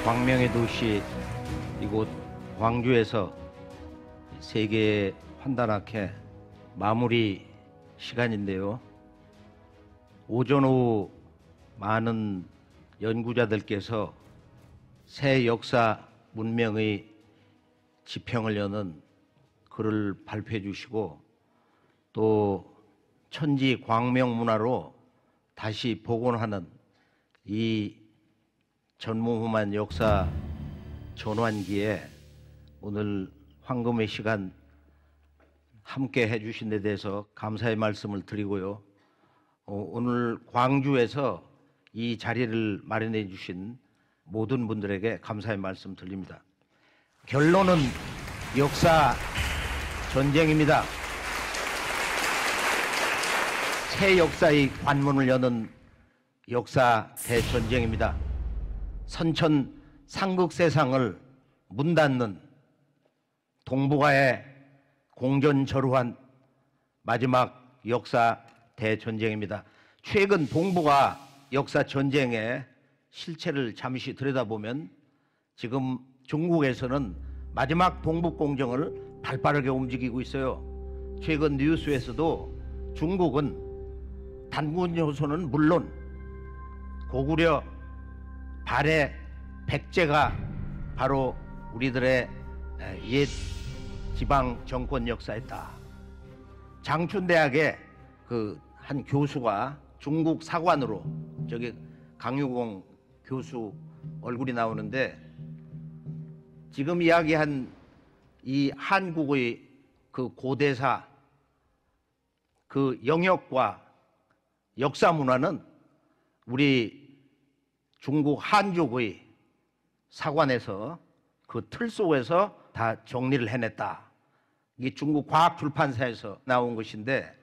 광명의 도시 이곳 광주에서 세계 환단학회 마무리 시간인데요. 오전 오후 많은 연구자들께서 새 역사 문명의 지평을 여는 글을 발표해 주시고 또 천지 광명 문화로 다시 복원하는 이 전무후무한 역사 전환기에 오늘 황금의 시간 함께 해주신 데 대해서 감사의 말씀을 드리고요. 오늘 광주에서 이 자리를 마련해 주신 모든 분들에게 감사의 말씀 드립니다. 결론은 역사 전쟁입니다. 새 역사의 관문을 여는 역사 대전쟁입니다. 선천 삼국세상을 문 닫는 동북아의 공전저루한 마지막 역사 대전쟁입니다. 최근 동북아 역사 전쟁의 실체를 잠시 들여다보면 지금 중국에서는 마지막 동북공정을 발빠르게 움직이고 있어요. 최근 뉴스에서도 중국은 단군요소는 물론 고구려 발해 백제가 바로 우리들의 옛 지방 정권 역사였다. 장춘대학의 그 한 교수가 중국 사관으로, 저기 강유공 교수 얼굴이 나오는데, 지금 이야기한 이 한국의 그 고대사 그 영역과 역사 문화는 우리 중국 한족의 사관에서 그 틀 속에서 다 정리를 해냈다. 이게 중국 과학출판사에서 나온 것인데,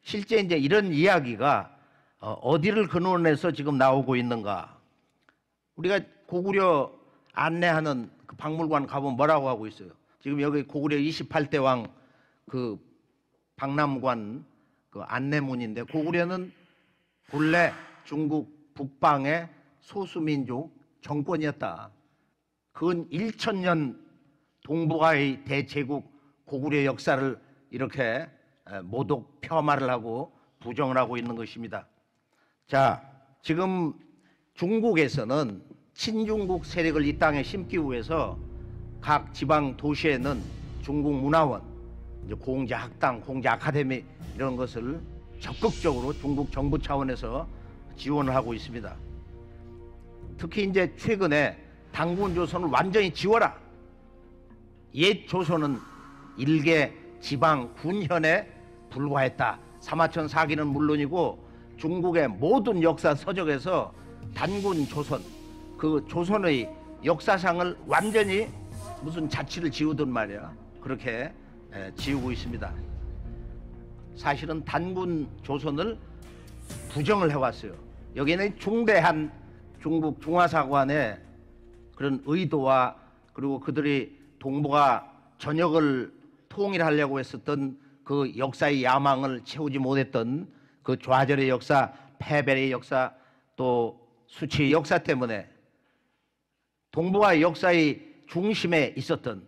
실제 이제 이런 이야기가 어디를 근원해서 지금 나오고 있는가? 우리가 고구려 안내하는 그 박물관 가보면 뭐라고 하고 있어요? 지금 여기 고구려 28대 왕 그 박람관 그 안내문인데, 고구려는 본래 중국 북방의 소수민족 정권이었다. 근 1000년 동북아의 대제국 고구려 역사를 이렇게 모독 폄하를 하고 부정을 하고 있는 것입니다. 자, 지금 중국에서는 친중국 세력을 이 땅에 심기 위해서 각 지방 도시에는 중국 문화원, 이제 공자 학당, 공자 아카데미 이런 것을 적극적으로 중국 정부 차원에서 지원을 하고 있습니다. 특히 이제 최근에 단군 조선을 완전히 지워라. 옛 조선은 일개 지방 군현에 불과했다. 사마천 사기는 물론이고 중국의 모든 역사 서적에서 단군 조선, 그 조선의 역사상을 완전히 무슨 자치를 지우든 말이야, 그렇게 지우고 있습니다. 사실은 단군 조선을 부정을 해왔어요. 여기는 중대한 중국 중화사관의 그런 의도와, 그리고 그들이 동북아 전역을 통일하려고 했었던 그 역사의 야망을 채우지 못했던 그 좌절의 역사, 패배의 역사, 또 수치의 역사 때문에 동북아 역사의 중심에 있었던,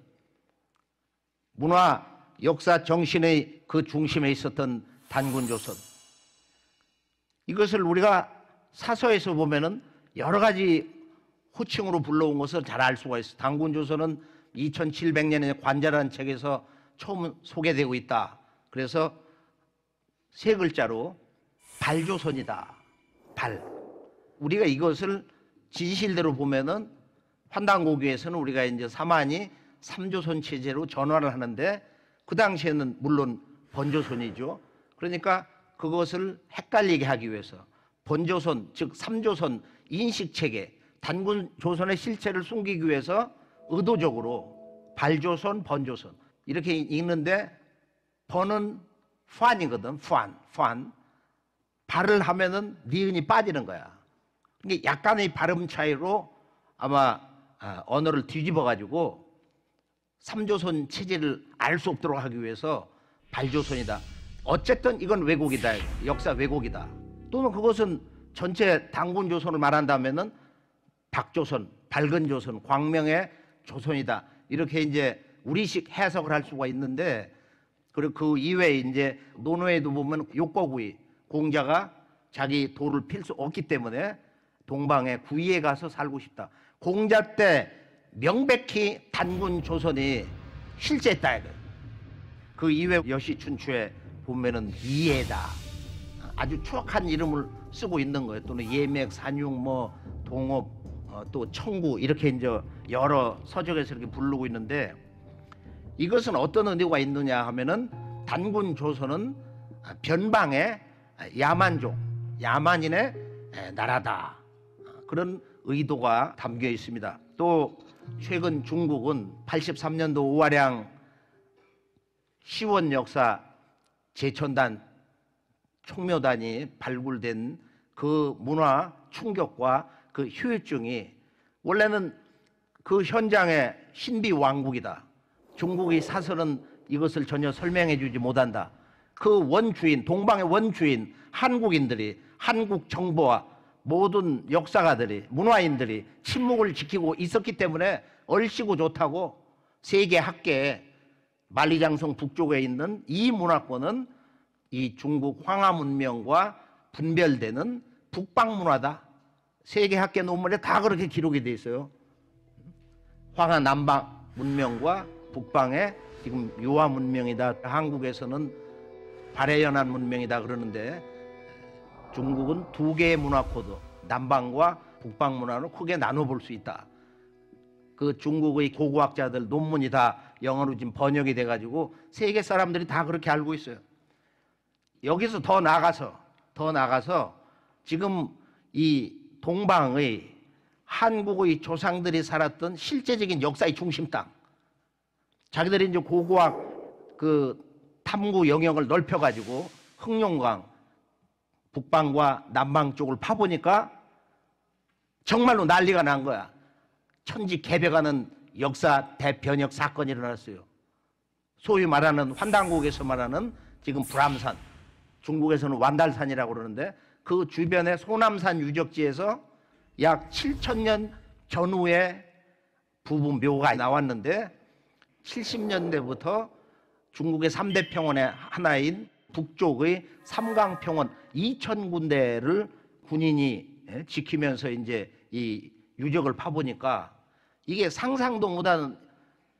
문화 역사 정신의 그 중심에 있었던 단군조선, 이것을 우리가 사서에서 보면은 여러 가지 호칭으로 불러온 것을 잘 알 수가 있어요. 단군조선은 2700년의 관자라는 책에서 처음 소개되고 있다. 그래서 세 글자로 발조선이다. 발. 우리가 이것을 진실대로 보면은 환단고교에서는 우리가 이제 사만이 3조선 체제로 전환을 하는데, 그 당시에는 물론 번조선이죠. 그러니까 그것을 헷갈리게 하기 위해서 번조선, 즉 3조선 인식체계, 단군조선의 실체를 숨기기 위해서 의도적으로 발조선, 번조선 이렇게 읽는데, 번은 판이거든. 판. 발을 하면은 니은이 빠지는 거야. 그러니까 약간의 발음 차이로 아마 언어를 뒤집어 가지고 3조선 체제를 알 수 없도록 하기 위해서 발조선이다. 어쨌든 이건 왜곡이다. 역사 왜곡이다. 또는 그것은 전체 단군조선을 말한다면은 박조선, 밝은 조선, 광명의 조선이다. 이렇게 이제 우리식 해석을 할 수가 있는데, 그리고 그 이외에 이제 논어에도 보면 욕거구이, 공자가 자기 도를 필 수 없기 때문에 동방의 구이에 가서 살고 싶다. 공자 때 명백히 단군 조선이 실제했다. 그 이외 여시춘추에 보면은 이해다, 아주 추악한 이름을 쓰고 있는 거예요. 또는 예맥, 산육, 뭐 동업, 또 청구, 이렇게 이제 여러 서적에서 이렇게 부르고 있는데, 이것은 어떤 의미가 있느냐 하면은 단군 조선은 변방의 야만족, 야만인의 나라다, 그런 의도가 담겨 있습니다. 또 최근 중국은 83년도 오화량 시원 역사 제천단 총묘단이 발굴된 그 문화 충격과 그 후유증이, 원래는 그 현장의 신비 왕국이다, 중국의 사설은 이것을 전혀 설명해 주지 못한다, 그 원주인, 동방의 원주인 한국인들이, 한국 정보와 모든 역사가들이, 문화인들이 침묵을 지키고 있었기 때문에 얼씨구 좋다고 세계 학계에 만리장성 북쪽에 있는 이 문화권은 이 중국 황하 문명과 분별되는 북방 문화다. 세계 학계 논문에 다 그렇게 기록이 돼 있어요. 황하 남방 문명과 북방의 지금 유화 문명이다. 한국에서는 발해연안 문명이다 그러는데, 중국은 두 개의 문화 코드, 남방과 북방 문화로 크게 나눠볼 수 있다. 그 중국의 고고학자들 논문이 다 영어로 지금 번역이 돼가지고 세계 사람들이 다 그렇게 알고 있어요. 여기서 더 나가서 지금 이 동방의 한국의 조상들이 살았던 실제적인 역사의 중심 땅, 자기들이 이제 고고학 그 탐구 영역을 넓혀가지고 흑룡강 북방과 남방 쪽을 파보니까 정말로 난리가 난 거야. 천지개벽하는 역사 대변혁 사건이 일어났어요. 소위 말하는 환단국에서 말하는 지금 불암산, 중국에서는 완달산이라고 그러는데, 그 주변의 소남산 유적지에서 약 7,000년 전후에 부부 묘가 나왔는데, 70년대부터 중국의 3대 평원의 하나인 북쪽의 삼강평원 2,000군데를 군인이 지키면서 이제 이 유적을 파보니까 이게 상상도 못한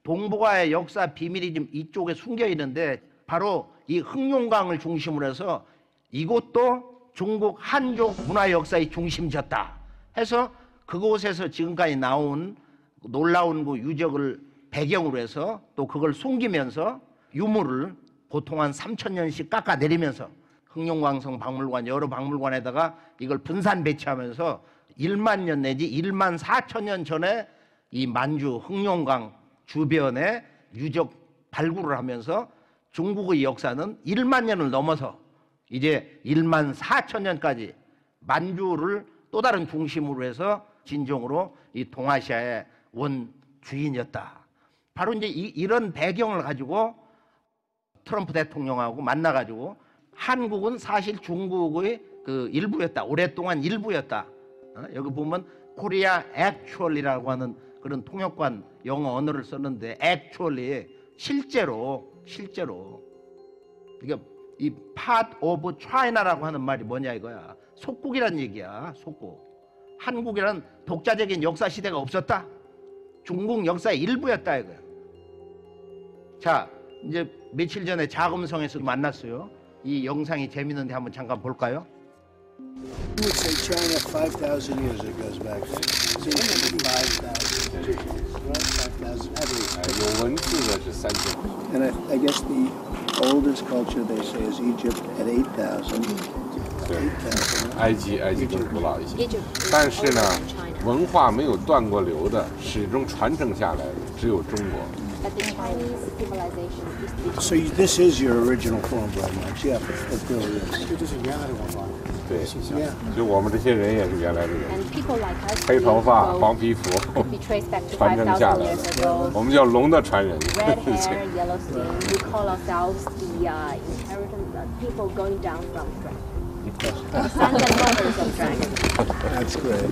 동북아의 역사 비밀이 좀 이쪽에 숨겨 있는데, 바로 이 흑룡강을 중심으로 해서 이곳도 중국 한족 문화 역사의 중심지였다 해서, 그곳에서 지금까지 나온 놀라운 그 유적을 배경으로 해서 또 그걸 숨기면서 유물을 보통 한 3,000년씩 깎아내리면서 흑룡광성 박물관, 여러 박물관에다가 이걸 분산 배치하면서 1만 년 내지 1만 4천년 전에 이 만주 흑룡강 주변에 유적 발굴을 하면서 중국의 역사는 1만 년을 넘어서 이제 1만 4천년까지 만주를 또 다른 중심으로 해서 진정으로 이 동아시아의 원주인이었다. 바로 이제 이런 배경을 가지고 트럼프 대통령하고 만나가지고, 한국은 사실 중국의 그 일부였다, 오랫동안 일부였다. 여기 보면 코리아 액츄얼리라고 하는 그런 통역관 영어 언어를 썼는데, 액츄얼리 실제로 그러니까 이 part of China라고 하는 말이 뭐냐 이거야. 속국이란 얘기야. 속국. 한국이란 독자적인 역사 시대가 없었다. 중국 역사의 일부였다 이거야. 자, 이제 며칠 전에 자금성에서 만났어요. 이 영상이 재밌는데 한번 잠깐 볼까요? You would say China 5,000 years it goes back. So 5,000. Right? 5,000. 有文字的是3000。 And I guess the oldest culture they say is Egypt at 8,000. 对， 8,000. 埃及更古老一些，但是呢，文化没有断过流的，始终传承下来的只有中国。 But the Chinese civilization is the So this is your original form, very much. Yeah, it really is. 这就是原来的文化。对， Yeah. 就我们这些人也是原来的人， and people like us 黑头发、 we 黄皮肤， be traced back to 传承下 5,000 来 years 的。 ago. 我们叫龙的传人。 Red hair, yellow skin. We call ourselves the inheritance people going down from dragon. Sons and daughters of dragon. That's great.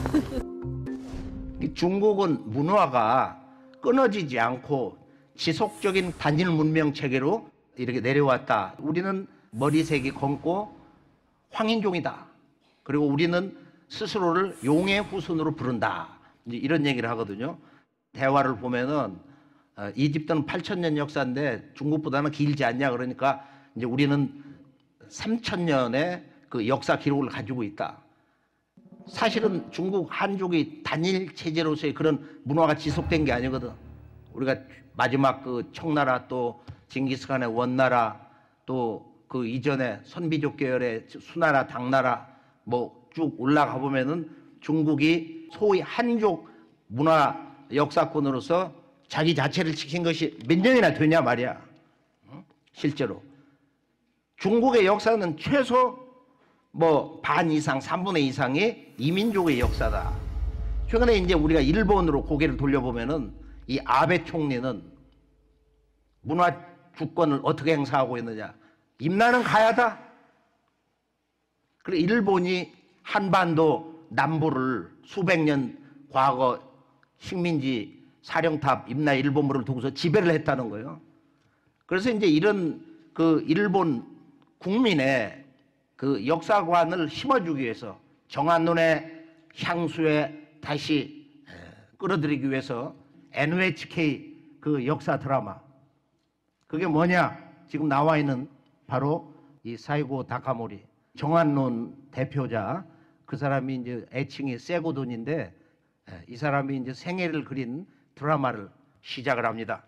이 중국은 문화가 끊어지지 않고 지속적인 단일 문명 체계로 이렇게 내려왔다. 우리는 머리색이 검고 황인종이다. 그리고 우리는 스스로를 용의 후손으로 부른다. 이제 이런 얘기를 하거든요. 대화를 보면은 이집트는 8,000년 역사인데 중국보다는 길지 않냐 그러니까 이제 우리는 3,000년의 그 역사 기록을 가지고 있다. 사실은 중국 한족이 단일 체제로서의 그런 문화가 지속된 게 아니거든. 우리가 마지막 그 청나라 또 징기스칸의 원나라 또 그 이전에 선비족 계열의 수나라 당나라 뭐 쭉 올라가 보면은 중국이 소위 한족 문화 역사권으로서 자기 자체를 지킨 것이 몇 년이나 되냐 말이야. 실제로 중국의 역사는 최소 뭐 반 이상, 3분의 이상이 이민족의 역사다. 최근에 이제 우리가 일본으로 고개를 돌려보면은 이 아베 총리는 문화 주권을 어떻게 행사하고 있느냐. 임나는 가야다. 그리고 일본이 한반도 남부를 수백 년 과거 식민지 사령탑 임나 일본부를 두고서 지배를 했다는 거예요. 그래서 이제 이런 그 일본 국민의 그 역사관을 심어주기 위해서 정한론의 향수에 다시 끌어들이기 위해서 NHK 그 역사 드라마 그게 뭐냐 지금 나와 있는 바로 이 사이고 다카모리 정한론 대표자 그 사람이 이제 애칭이 세고돈인데 이 사람이 이제 생애를 그린 드라마를 시작을 합니다.